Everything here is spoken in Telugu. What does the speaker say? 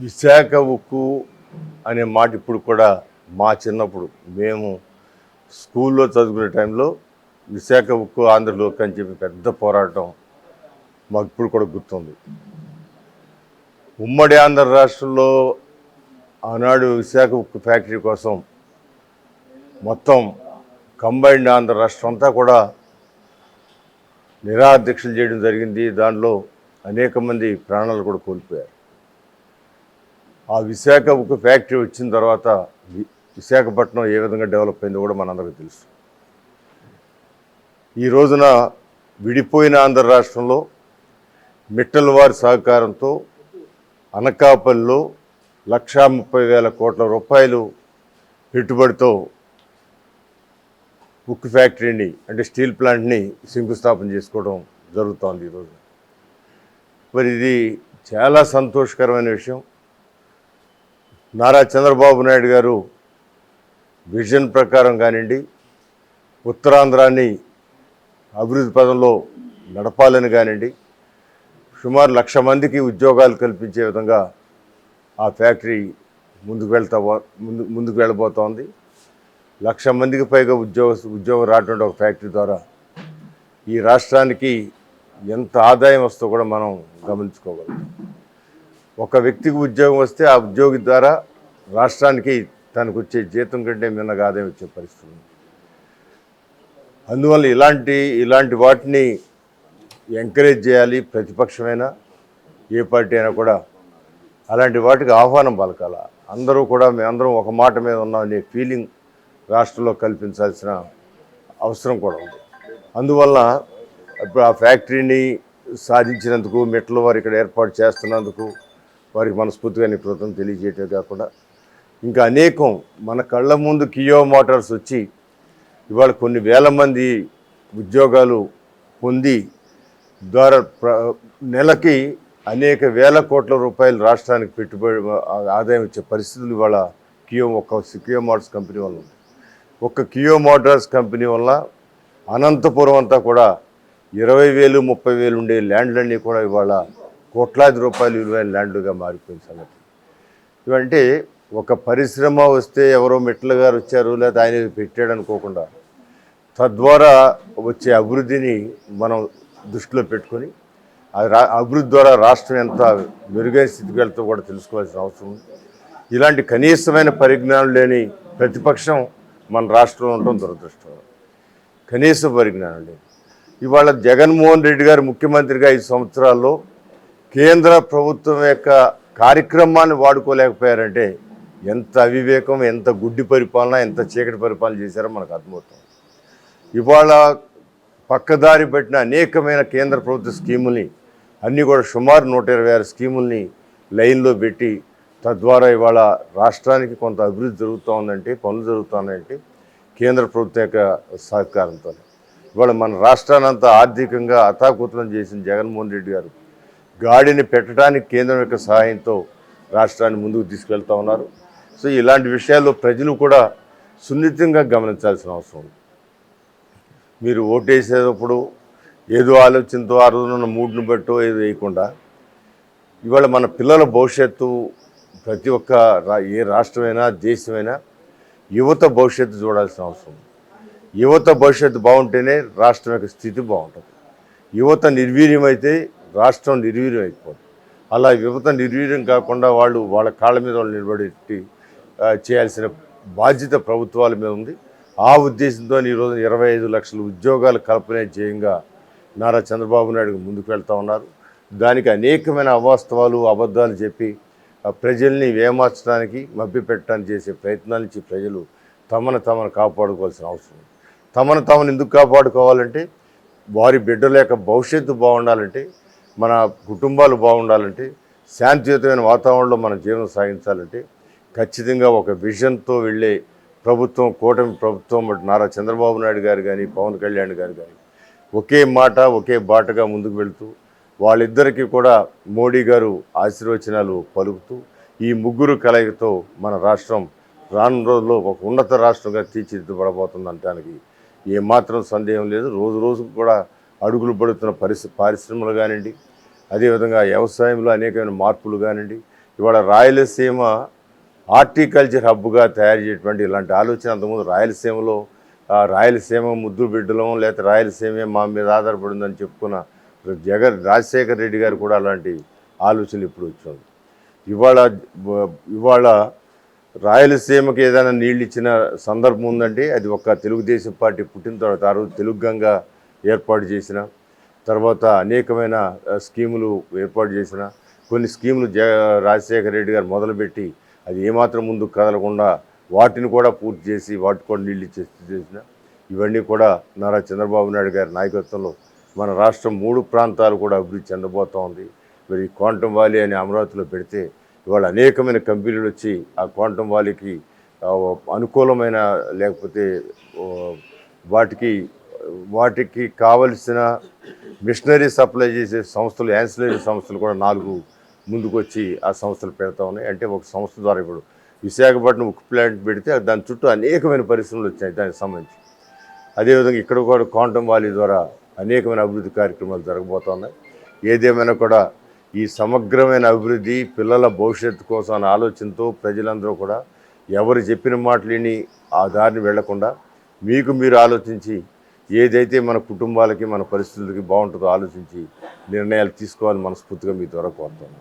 విశాఖ ఉక్కు అనే మాట ఇప్పుడు కూడా మా చిన్నప్పుడు మేము స్కూల్లో చదువుకునే టైంలో విశాఖ ఉక్కు ఆంధ్రలోకి అని చెప్పి పెద్ద పోరాటం మాకు ఇప్పుడు కూడా గుర్తుంది. ఉమ్మడి ఆంధ్ర రాష్ట్రంలో ఆనాడు విశాఖ ఉక్కు ఫ్యాక్టరీ కోసం మొత్తం కంబైన్డ్ ఆంధ్ర రాష్ట్రం అంతా కూడా నిరాదీక్షలు చేయడం జరిగింది. దానిలో అనేక మంది ప్రాణాలు కూడా కోల్పోయారు. ఆ విశాఖ ఉక్కు ఫ్యాక్టరీ వచ్చిన తర్వాత విశాఖపట్నం ఏ విధంగా డెవలప్ అయిందో కూడా మనందరికీ తెలుసు. ఈ రోజున విడిపోయిన ఆంధ్ర రాష్ట్రంలో మిట్టల్ వారి సహకారంతో అనకాపల్లిలో 1,30,000 కోట్ల రూపాయలు పెట్టుబడితో ఉక్కు ఫ్యాక్టరీని అంటే స్టీల్ ప్లాంట్ని శంకుస్థాపన చేసుకోవడం జరుగుతోంది ఈరోజు. మరి ఇది చాలా సంతోషకరమైన విషయం. నారా చంద్రబాబు నాయుడు గారు విజన్ ప్రకారం కానివ్వండి, ఉత్తరాంధ్రాన్ని అభివృద్ధి పదంలో నడపాలని కానివ్వండి, సుమారు 1,00,000 మందికి ఉద్యోగాలు కల్పించే విధంగా ఆ ఫ్యాక్టరీ ముందుకు వెళ్ళబోతోంది. 1,00,000 మందికి పైగా ఉద్యోగం రావటువంటి ఒక ఫ్యాక్టరీ ద్వారా ఈ రాష్ట్రానికి ఎంత ఆదాయం వస్తుందో కూడా మనం గమనించుకోగలం. ఒక వ్యక్తికి ఉద్యోగం వస్తే ఆ ఉద్యోగి ద్వారా రాష్ట్రానికి తనకు వచ్చే జీతం కంటే మిన్నగా ఆదాయం వచ్చే పరిస్థితి ఉంది. అందువల్ల ఇలాంటి వాటిని ఎంకరేజ్ చేయాలి. ప్రతిపక్షమైనా ఏ పార్టీ అయినా కూడా అలాంటి వాటికి ఆహ్వానం పలకాల. మేమందరం ఒక మాట మీద ఉన్నామనే ఫీలింగ్ రాష్ట్రంలో కల్పించాల్సిన అవసరం కూడా ఉంది. అందువల్ల ఇప్పుడు ఆ ఫ్యాక్టరీని సాధించినందుకు మిట్టల్ వారు ఇక్కడ ఏర్పాటు చేస్తున్నందుకు వారికి మనస్ఫూర్తిగా కృతజ్ఞతలు తెలియజేయటమే కాకుండా ఇంకా అనేకం మన కళ్ళ ముందు కియో మోటార్స్ వచ్చి ఇవాళ కొన్ని వేల మంది ఉద్యోగాలు పొంది ద్వారా నెలకి అనేక వేల కోట్ల రూపాయలు రాష్ట్రానికి పెట్టుబడి ఆదాయం వచ్చే పరిస్థితులు ఇవాళ కియో మోటార్స్ కంపెనీ వల్ల ఉంది. ఒక్క కియో మోటార్స్ కంపెనీ వల్ల అనంతపురం అంతా కూడా 20,000, 30,000 ఉండే ల్యాండ్లన్నీ కూడా ఇవాళ కోట్లాది రూపాయలు విలువైన ల్యాండ్లుగా మారిపోయిన సంగతి. ఇవంటే ఒక పరిశ్రమ వస్తే ఎవరో మిట్టల్ గారు వచ్చారు లేదా ఆయన పెట్టాడు అనుకోకుండా తద్వారా వచ్చే అభివృద్ధిని మనం దృష్టిలో పెట్టుకొని అభివృద్ధి ద్వారా రాష్ట్రం ఎంత మెరుగైన స్థితికి వెళ్తూ కూడా తెలుసుకోవాల్సిన అవసరం ఉంది. ఇలాంటి కనీసమైన పరిజ్ఞానం లేని ప్రతిపక్షం మన రాష్ట్రంలో ఉండటం దురదృష్టం. కనీస పరిజ్ఞానం లేదు. ఇవాళ జగన్మోహన్ రెడ్డి గారు ముఖ్యమంత్రిగా 5 సంవత్సరాల్లో కేంద్ర ప్రభుత్వం యొక్క కార్యక్రమాన్ని వాడుకోలేకపోయారంటే ఎంత అవివేకం, ఎంత గుడ్డి పరిపాలన, ఎంత చీకటి పరిపాలన చేశారో మనకు అర్థమవుతుంది. ఇవాళ పక్కదారి పెట్టిన అనేకమైన కేంద్ర ప్రభుత్వ స్కీముల్ని అన్నీ కూడా సుమారు 126 స్కీముల్ని లైన్లో పెట్టి తద్వారా ఇవాళ రాష్ట్రానికి కొంత అభివృద్ధి జరుగుతూ పనులు జరుగుతున్నాయంటే కేంద్ర ప్రభుత్వం యొక్క సహకారంతో. ఇవాళ మన రాష్ట్రాన్ని అంతా ఆర్థికంగా అతాకుతలం చేసిన జగన్మోహన్ రెడ్డి గారు గాడిని పెట్టడానికి కేంద్రం యొక్క సహాయంతో రాష్ట్రాన్ని ముందుకు తీసుకెళ్తూ ఉన్నారు. సో ఇలాంటి విషయాల్లో ప్రజలు కూడా సున్నితంగా గమనించాల్సిన అవసరం ఉంది. మీరు ఓటేసేటప్పుడు ఏదో ఆలోచనతో ఆ రోజున మూడ్ను బట్టో ఏదో వేయకుండా ఇవాళ మన పిల్లల భవిష్యత్తు ప్రతి ఒక్క ఏ రాష్ట్రమైనా దేశమైనా యువత భవిష్యత్తు చూడాల్సిన అవసరం ఉంది. యువత భవిష్యత్తు బాగుంటేనే రాష్ట్రం యొక్క స్థితి బాగుంటుంది. యువత నిర్వీర్యమైతే రాష్ట్రం నిర్వీర్యం అయిపోతుంది. అలా యువత నిర్వీర్యం కాకుండా వాళ్ళ కాళ్ళ మీద వాళ్ళు నిలబడి చేయాల్సిన బాధ్యత ప్రభుత్వాల మీద ఉంది. ఆ ఉద్దేశంతో ఈరోజు 25 లక్షల ఉద్యోగాలు కల్పనే ధ్యేయంగా నారా చంద్రబాబు నాయుడు ముందుకు వెళ్తూ ఉన్నారు. దానికి అనేకమైన అవాస్తవాలు, అబద్ధాలు చెప్పి ప్రజల్ని వేమార్చడానికి, మభ్యపెట్టడానికి చేసే ప్రయత్నాల నుంచి ప్రజలు తమను కాపాడుకోవాల్సిన అవసరం. తమను ఎందుకు కాపాడుకోవాలంటే వారి బిడ్డల యొక్క భవిష్యత్తు బాగుండాలంటే, మన కుటుంబాలు బాగుండాలంటే, శాంతియుతమైన వాతావరణంలో మన జీవనం సాగించాలంటే ఖచ్చితంగా ఒక విజన్తో వెళ్ళే ప్రభుత్వం, కూటమి ప్రభుత్వం నారా చంద్రబాబు నాయుడు గారు కానీ, పవన్ కళ్యాణ్ గారు కానీ ఒకే మాట ఒకే బాటగా ముందుకు వెళుతూ వాళ్ళిద్దరికీ కూడా మోడీ గారు ఆశీర్వచనాలు పలుకుతూ ఈ ముగ్గురు కలయికతో మన రాష్ట్రం రానున్న రోజుల్లో ఒక ఉన్నత రాష్ట్రంగా తీర్చిదిద్దబడబోతుందనడానికి ఏమాత్రం సందేహం లేదు. రోజు రోజుకు కూడా అడుగులు పడుతున్న పరిశ్రమలు కానివ్వండి, అదేవిధంగా వ్యవసాయంలో అనేకమైన మార్పులు కానివ్వండి, ఇవాళ రాయలసీమ హార్టికల్చర్ హబ్గా తయారు చేయటువంటి ఇలాంటి ఆలోచన అంతకుముందు రాయలసీమలో రాయలసీమ ముద్దు బిడ్డలం లేకపోతే రాయలసీమే మా మీద ఆధారపడిందని చెప్పుకున్న రాజశేఖర రెడ్డి గారు కూడా అలాంటి ఆలోచనలు ఇప్పుడు వచ్చింది. ఇవాళ రాయలసీమకి ఏదైనా నీళ్ళు ఇచ్చిన సందర్భం ఉందంటే అది ఒక తెలుగుదేశం పార్టీ పుట్టిన తర్వాత ఆ రోజు తెలుగు గంగ ఏర్పాటు చేసిన తర్వాత అనేకమైన స్కీములు ఏర్పాటు చేసిన కొన్ని స్కీములు రాజశేఖర రెడ్డి గారు మొదలుపెట్టి అది ఏమాత్రం ముందుకు కదలకుండా వాటిని కూడా పూర్తి చేసి వాటికి కూడా నీళ్ళు చేసిన ఇవన్నీ కూడా నారా చంద్రబాబు నాయుడు గారి నాయకత్వంలో మన రాష్ట్రం 3 ప్రాంతాలు కూడా అభివృద్ధి చెందబోతూ ఉంది. మరి క్వాంటమ్ వ్యాలీ అని అమరావతిలో పెడితే ఇవాళ అనేకమైన కంపెనీలు వచ్చి ఆ క్వాంటమ్ వ్యాలీకి అనుకూలమైన లేకపోతే వాటికి కావలసిన మిషనరీ సప్లై చేసే సంస్థలు యాన్సిలరీ సంస్థలు కూడా 4 ముందుకొచ్చి ఆ సంస్థలు పెడతా ఉన్నాయి. అంటే ఒక సంస్థ ద్వారా ఇప్పుడు విశాఖపట్నం ఉక్కు ప్లాంట్ పెడితే దాని చుట్టూ అనేకమైన పరిశ్రమలు వచ్చాయి దానికి సంబంధించి. అదేవిధంగా ఇక్కడ కూడా క్వాంటమ్ వ్యాలీ ద్వారా అనేకమైన అభివృద్ధి కార్యక్రమాలు జరగబోతున్నాయి. ఏదేమైనా కూడా ఈ సమగ్రమైన అభివృద్ధి పిల్లల భవిష్యత్తు కోసం అనే ఆలోచనతో ప్రజలందరూ కూడా ఎవరు చెప్పిన మాటలేని ఆ దారిని వెళ్లకుండా మీకు మీరు ఆలోచించి ఏదైతే మన కుటుంబాలకి మన పరిస్థితులకి బాగుంటుందో ఆలోచించి నిర్ణయాలు తీసుకోవాలని మనస్ఫూర్తిగా మీ ద్వారా కోరుతున్నాను.